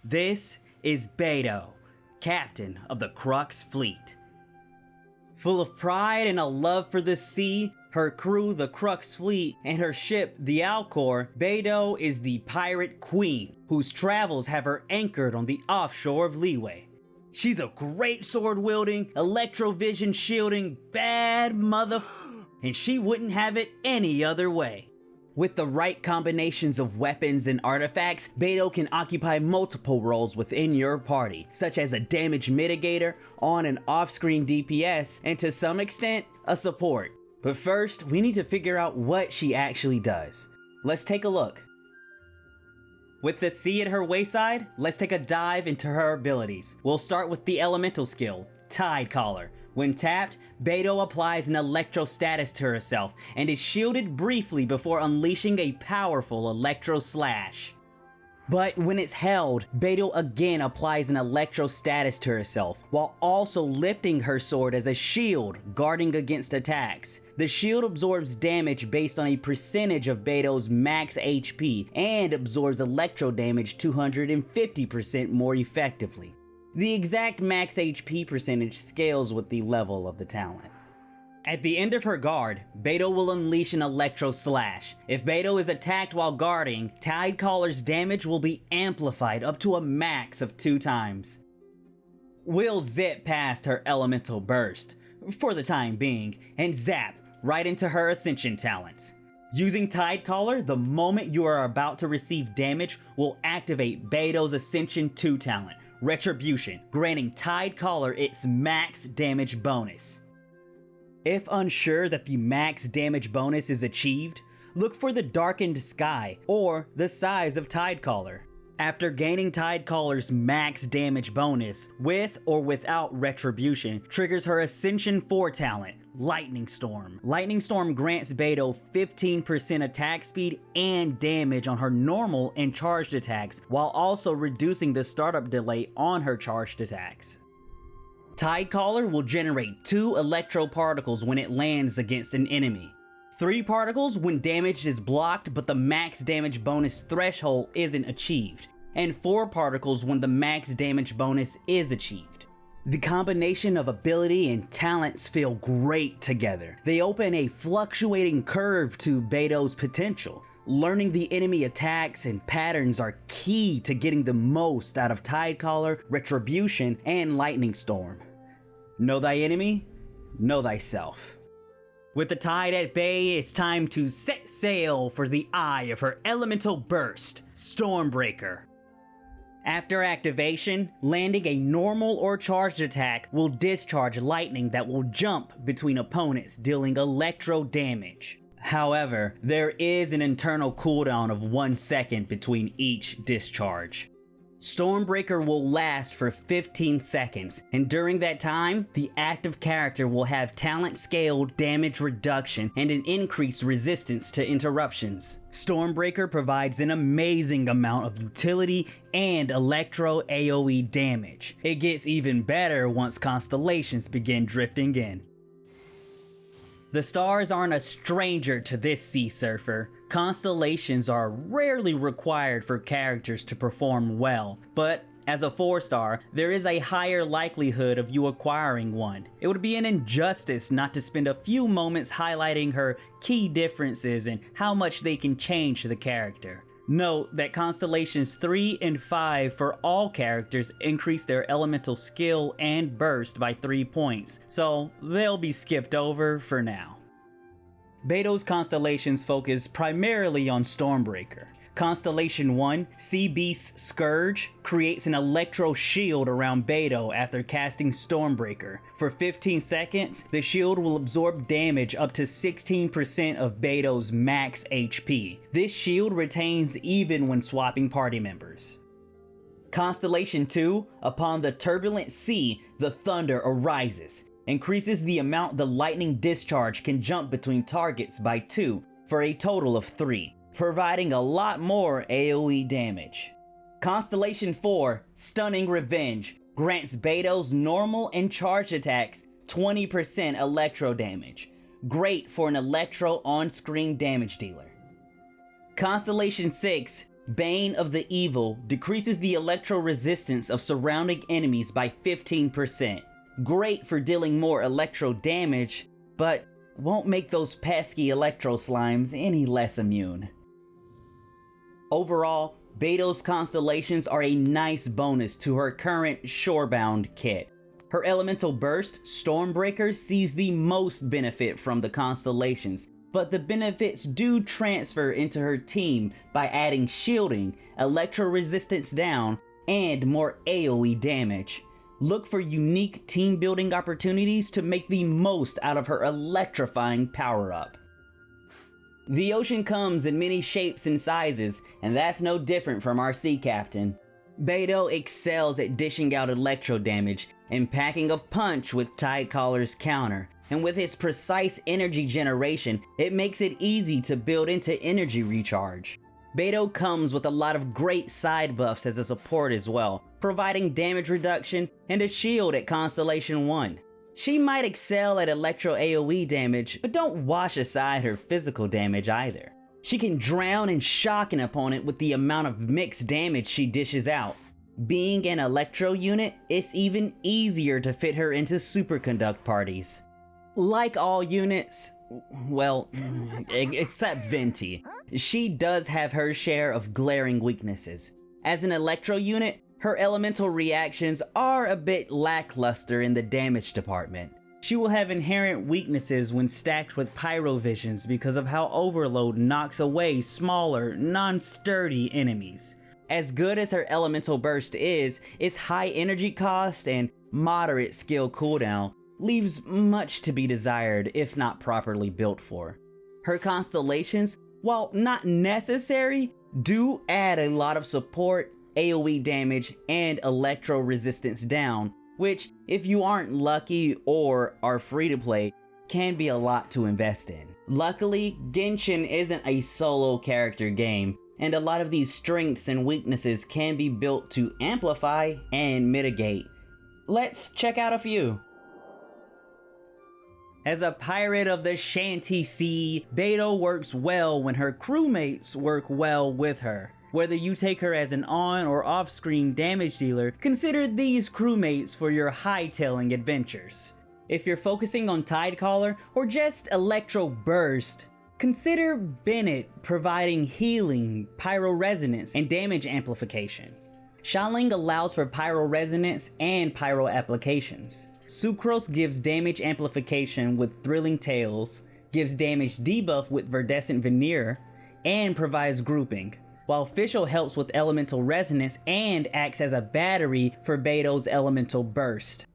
This is Beidou, captain of the Crux fleet. Full of pride and a love for the sea, her crew, the Crux fleet, and her ship, the Alcor, Beidou is the pirate queen, whose travels have her anchored on the offshore of Leeway. She's a great sword-wielding, electro-vision shielding, bad and she wouldn't have it any other way. With the right combinations of weapons and artifacts, Beidou can occupy multiple roles within your party, such as a damage mitigator, on and off-screen DPS, and to some extent, a support. But first, we need to figure out what she actually does. Let's take a look. With the sea at her wayside, let's take a dive into her abilities. We'll start with the elemental skill, Tide Collar. When tapped, Beidou applies an electro status to herself and is shielded briefly before unleashing a powerful electro slash. But when it's held, Beidou again applies an electro status to herself, while also lifting her sword as a shield, guarding against attacks. The shield absorbs damage based on a percentage of Beidou's max HP and absorbs electro damage 250% more effectively. The exact max HP percentage scales with the level of the talent. At the end of her guard, Beidou will unleash an electro slash. If Beidou is attacked while guarding, Tide Collar's damage will be amplified up to a max of 2 times. We'll zip past her elemental burst, for the time being, and zap right into her ascension talents. Using Tide Collar, the moment you are about to receive damage will activate Beidou's Ascension 2 talent, Retribution, granting Tide Collar its max damage bonus. If unsure that the max damage bonus is achieved, look for the darkened sky or the size of Tide Collar. After gaining Tide Collar's max damage bonus, with or without Retribution, triggers her Ascension 4 talent, Lightning Storm. Lightning Storm grants Beidou 15% attack speed and damage on her normal and charged attacks, while also reducing the startup delay on her charged attacks. Tide Collar will generate 2 electro particles when it lands against an enemy. 3 particles when damage is blocked but the max damage bonus threshold isn't achieved, and 4 particles when the max damage bonus is achieved. The combination of ability and talents feel great together. They open a fluctuating curve to Beidou's potential. Learning the enemy attacks and patterns are key to getting the most out of Tide Collar, Retribution, and Lightning Storm. Know thy enemy, know thyself. With the tide at bay, it's time to set sail for the eye of her elemental burst, Stormbreaker. After activation, landing a normal or charged attack will discharge lightning that will jump between opponents, dealing electro damage. However, there is an internal cooldown of 1 second between each discharge. Stormbreaker will last for 15 seconds, and during that time, the active character will have talent scaled damage reduction and an increased resistance to interruptions. Stormbreaker provides an amazing amount of utility and electro AoE damage. It gets even better once constellations begin drifting in. The stars aren't a stranger to this sea surfer. Constellations are rarely required for characters to perform well, but as a 4-star, there is a higher likelihood of you acquiring one. It would be an injustice not to spend a few moments highlighting her key differences and how much they can change the character. Note that Constellations 3 and 5 for all characters increase their elemental skill and burst by 3 points, so they'll be skipped over for now. Beidou's constellations focus primarily on Stormbreaker. Constellation 1, Sea Beast's Scourge, creates an electro shield around Beidou after casting Stormbreaker. For 15 seconds, the shield will absorb damage up to 16% of Beidou's max HP. This shield retains even when swapping party members. Constellation 2, upon the turbulent sea, the thunder arises. Increases the amount the lightning discharge can jump between targets by 2, for a total of 3. Providing a lot more AoE damage. Constellation 4, Stunning Revenge, grants Beidou's normal and charged attacks 20% electro damage. Great for an electro on-screen damage dealer. Constellation 6, Bane of the Evil decreases the electro resistance of surrounding enemies by 15%. Great for dealing more electro damage, but won't make those pesky electro slimes any less immune. Overall, Beidou's constellations are a nice bonus to her current Shorebound kit. Her elemental burst, Stormbreaker, sees the most benefit from the constellations, but the benefits do transfer into her team by adding shielding, electro resistance down, and more AoE damage. Look for unique team building opportunities to make the most out of her electrifying power-up. The ocean comes in many shapes and sizes, and that's no different from our sea captain. Beidou excels at dishing out electro damage and packing a punch with Tidecaller's counter, and with his precise energy generation, it makes it easy to build into energy recharge. Beidou comes with a lot of great side buffs as a support as well, providing damage reduction and a shield at Constellation 1. She might excel at electro AoE damage, but don't wash aside her physical damage either. She can drown and shock an opponent with the amount of mixed damage she dishes out. Being an electro unit, it's even easier to fit her into superconduct parties. Like all units, well, except Venti, she does have her share of glaring weaknesses. As an electro unit, her elemental reactions are a bit lackluster in the damage department. She will have inherent weaknesses when stacked with Pyrovisions because of how Overload knocks away smaller, non-sturdy enemies. As good as her elemental burst is, its high energy cost and moderate skill cooldown leaves much to be desired if not properly built for. Her constellations, while not necessary, do add a lot of support, AoE damage, and electro resistance down, which, if you aren't lucky or are free to play, can be a lot to invest in. Luckily, Genshin isn't a solo character game, and a lot of these strengths and weaknesses can be built to amplify and mitigate. Let's check out a few. As a pirate of the Shanty Sea, Beidou works well when her crewmates work well with her. Whether you take her as an on or off-screen damage dealer, consider these crewmates for your hightailing adventures. If you're focusing on Tidecaller or just Electro Burst, consider Bennett providing healing, pyro resonance, and damage amplification. Xialing allows for pyro resonance and pyro applications. Sucrose gives damage amplification with Thrilling Tales, gives damage debuff with Verdescent Veneer, and provides grouping, while Fischl helps with elemental resonance and acts as a battery for Beidou's elemental burst.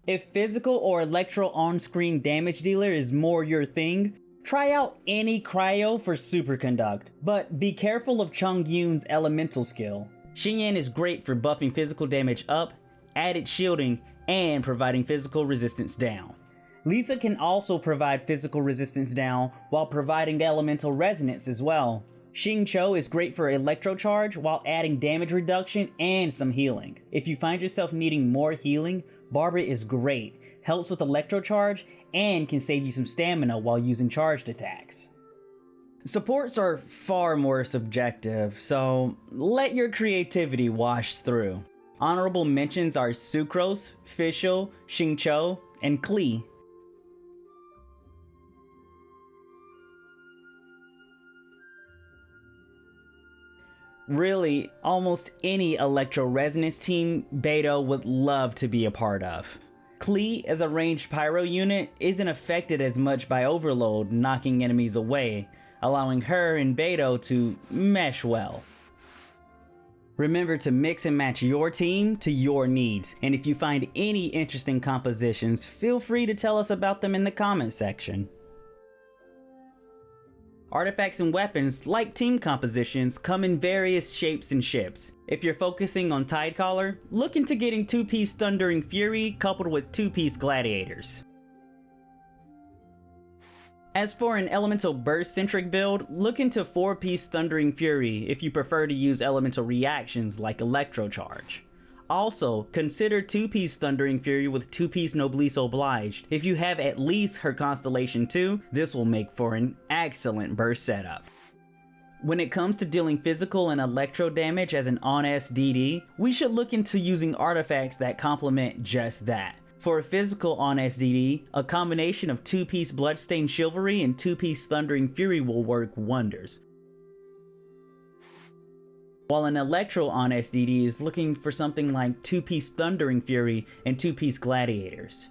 If physical or electro on-screen damage dealer is more your thing, try out any cryo for superconduct, but be careful of Chongyun's elemental skill. Xingyan is great for buffing physical damage up, added shielding, and providing physical resistance down. Lisa can also provide physical resistance down while providing elemental resonance as well. Xingqiu is great for electrocharge while adding damage reduction and some healing. If you find yourself needing more healing, Barbara is great, helps with electrocharge, and can save you some stamina while using charged attacks. Supports are far more subjective, so let your creativity wash through. Honorable mentions are Sucrose, Fischl, Xingqiu, and Klee. Really, almost any electro resonance team Beidou would love to be a part of. Klee, as a ranged pyro unit, isn't affected as much by overload knocking enemies away, allowing her and Beidou to mesh well. Remember to mix and match your team to your needs, and if you find any interesting compositions, feel free to tell us about them in the comment section. Artifacts and weapons, like team compositions, come in various shapes and ships. If you're focusing on Tidecaller, look into getting 2-piece Thundering Fury coupled with 2-piece Gladiators. As for an elemental burst centric build, look into 4-piece Thundering Fury if you prefer to use elemental reactions like Electrocharge. Also, consider 2-piece Thundering Fury with 2-piece Noblesse Obliged. If you have at least her Constellation 2, this will make for an excellent burst setup. When it comes to dealing physical and electro damage as an on-S DD, we should look into using artifacts that complement just that. For a physical on-S DD, a combination of 2-piece Bloodstained Chivalry and 2-piece Thundering Fury will work wonders. While an electro on-S DD is looking for something like 2-piece Thundering Fury and 2-piece Gladiators.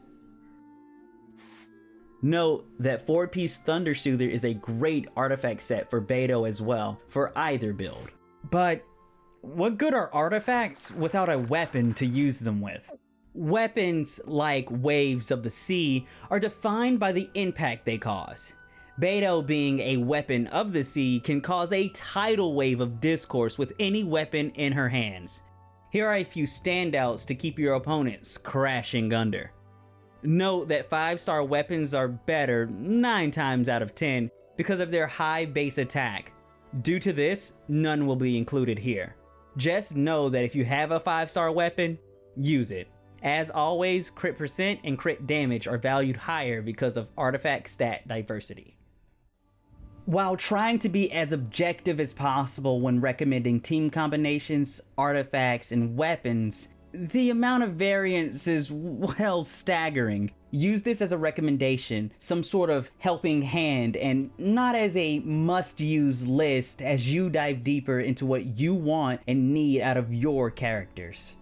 Note that 4-piece Thunder Soother is a great artifact set for Beidou as well, for either build. But what good are artifacts without a weapon to use them with? Weapons, like Waves of the Sea, are defined by the impact they cause. Beidou, being a weapon of the sea, can cause a tidal wave of discourse with any weapon in her hands. Here are a few standouts to keep your opponents crashing under. Note that 5-star weapons are better 9 times out of 10 because of their high base attack. Due to this, none will be included here. Just know that if you have a 5-star weapon, use it. As always, crit percent and crit damage are valued higher because of artifact stat diversity. While trying to be as objective as possible when recommending team combinations, artifacts, and weapons, the amount of variance is, well, staggering. Use this as a recommendation, some sort of helping hand, and not as a must-use list as you dive deeper into what you want and need out of your characters.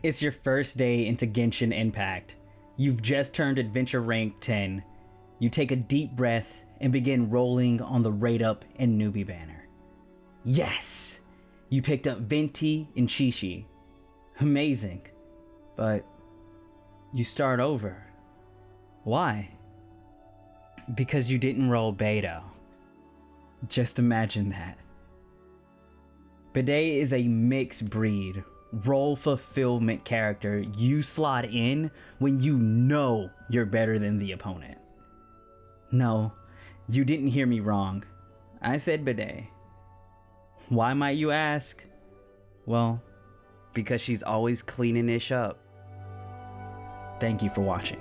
It's your first day into Genshin Impact. You've just turned Adventure Rank 10. You take a deep breath and begin rolling on the Rate Up and Newbie banner. Yes! You picked up Venti and Shishi. Amazing. But you start over. Why? Because you didn't roll Beidou. Just imagine that. Beidou is a mixed breed, role fulfillment character you slot in when you know you're better than the opponent. No, you didn't hear me wrong. I said Beidou. Why might you ask? Well, because she's always cleaning ish up. Thank you for watching.